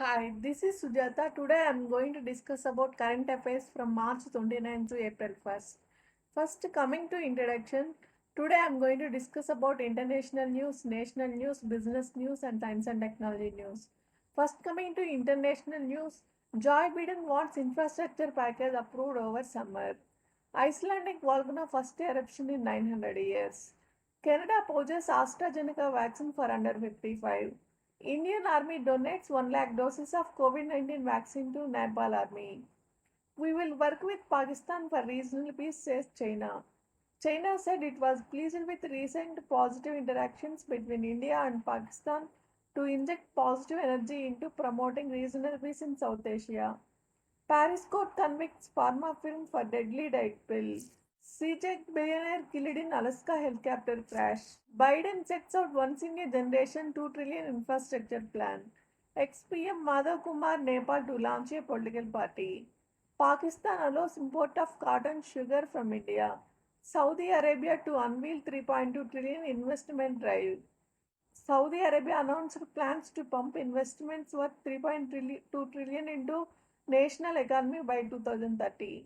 Hi, this is Sujata. Today I am going to discuss about current affairs from March 29 to April 1st. First, coming to introduction, today I am going to discuss about international news, national news, business news, and science and technology news. First, coming to international news, Joe Biden wants infrastructure package approved over summer. Icelandic volcano first eruption in 900 years. Canada purchases AstraZeneca vaccine for under 55. Indian Army donates 1 lakh doses of COVID-19 vaccine to Nepal Army. We will work with Pakistan for regional peace, says China. China said it was pleased with recent positive interactions between India and Pakistan to inject positive energy into promoting regional peace in South Asia. Paris court convicts pharma firm for deadly diet pill. C-Tech billionaire killed in Alaska helicopter crash. Biden sets out once in a generation 2 trillion infrastructure plan. Ex-PM Madhav Kumar Nepal to launch a political party. Pakistan allows import of cotton sugar from India. Saudi Arabia to unveil 3.2 trillion investment drive. Saudi Arabia announced plans to pump investments worth 3.2 trillion into national economy by 2030.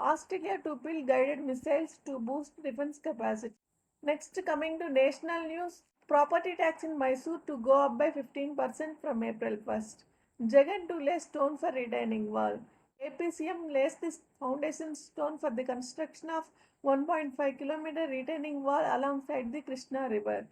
Australia to build guided missiles to boost defense capacity. Next, coming to national news, property tax in Mysore to go up by 15% from April 1st. Jagan to lay stone for retaining wall. APCM lays the foundation stone for the construction of 1.5-kilometer retaining wall alongside the Krishna River.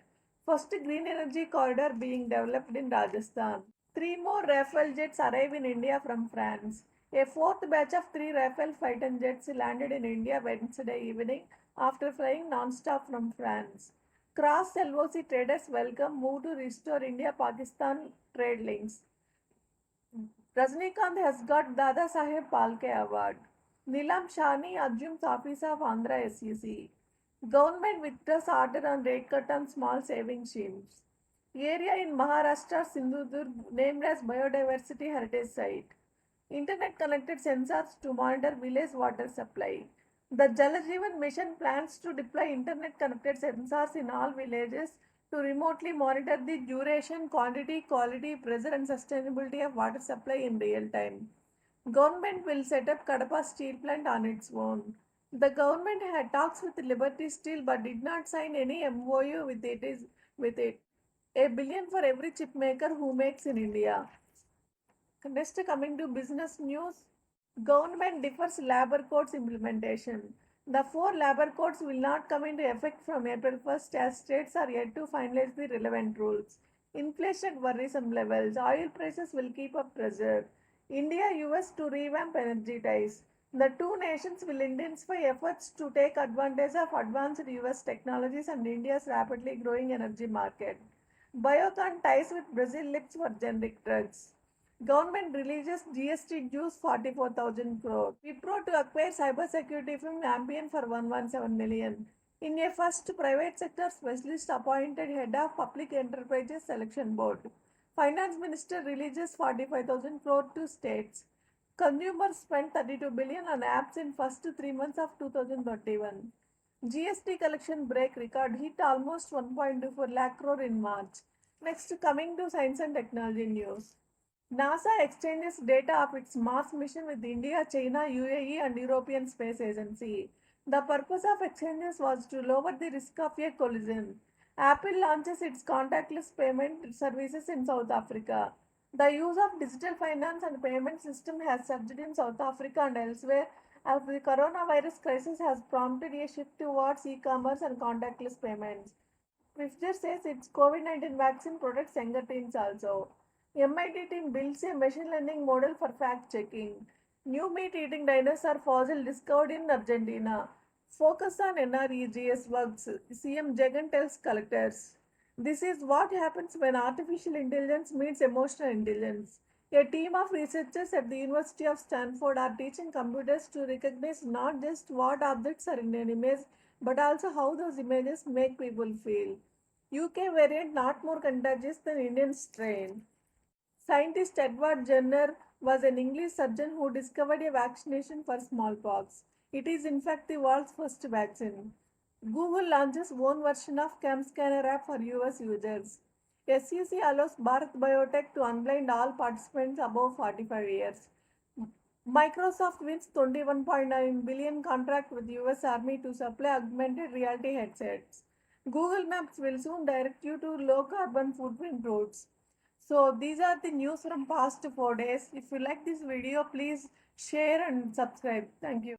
First green energy corridor being developed in Rajasthan. Three more Rafale jets arrive in India from France. A fourth batch of three Rafale fighter jets landed in India Wednesday evening after flying non-stop from France. Cross LOC traders welcome move to restore India-Pakistan trade links. Rajnikant has got Dada Saheb Palke Award. Nilam Shani assumes office of Andhra SEC. Government withdraws order on rate cut on small saving schemes. Area in Maharashtra Sindhudurg named as Biodiversity Heritage Site. Internet connected sensors to monitor village water supply. The Jal Jeevan Mission plans to deploy internet connected sensors in all villages to remotely monitor the duration, quantity, quality, pressure, and sustainability of water supply in real time. Government will set up Kadapa steel plant on its own. The government had talks with Liberty Steel but did not sign any MOU with it. A billion for every chip maker who makes in India. Next, coming to business news, government defers labor codes implementation. The four labor codes will not come into effect from April 1st as states are yet to finalize the relevant rules. Inflation at worrisome levels. Oil prices will keep up pressure. India US to revamp energy ties. The two nations will intensify efforts to take advantage of advanced US technologies and India's rapidly growing energy market. Biocon ties with Brazil lips for generic drugs. Government releases GST dues 44,000 crore. Wipro to acquire cybersecurity firm Ampion for 117 million. In a first private sector specialist appointed head of Public Enterprises Selection Board. Finance Minister releases 45,000 crore to states. Consumers spent 32 billion on apps in first 3 months of 2021. GST collection break record hit almost 1.24 lakh crore in March. Next, coming to science and technology news. NASA exchanges data of its Mars mission with India, China, UAE, and European Space Agency. The purpose of exchanges was to lower the risk of a collision. Apple launches its contactless payment services in South Africa. The use of digital finance and payment system has surged in South Africa and elsewhere as the coronavirus crisis has prompted a shift towards e-commerce and contactless payments. Pfizer says its COVID-19 vaccine protects younger teens also. MIT team builds a machine learning model for fact checking. New meat eating dinosaur fossil discovered in Argentina. Focus on NREGS works, CM Jagan tells collectors. This is what happens when artificial intelligence meets emotional intelligence. A team of researchers at the University of Stanford are teaching computers to recognize not just what objects are in an image, but also how those images make people feel. UK variant not more contagious than Indian strain. Scientist Edward Jenner was an English surgeon who discovered a vaccination for smallpox. It is in fact the world's first vaccine. Google launches own version of CamScanner app for US users. SEC allows Bharat Biotech to unblind all participants above 45 years. Microsoft wins $21.9 billion contract with US Army to supply augmented reality headsets. Google Maps will soon direct you to low carbon footprint routes. So these are the news from past 4 days. If you like this video, please share and subscribe. Thank you.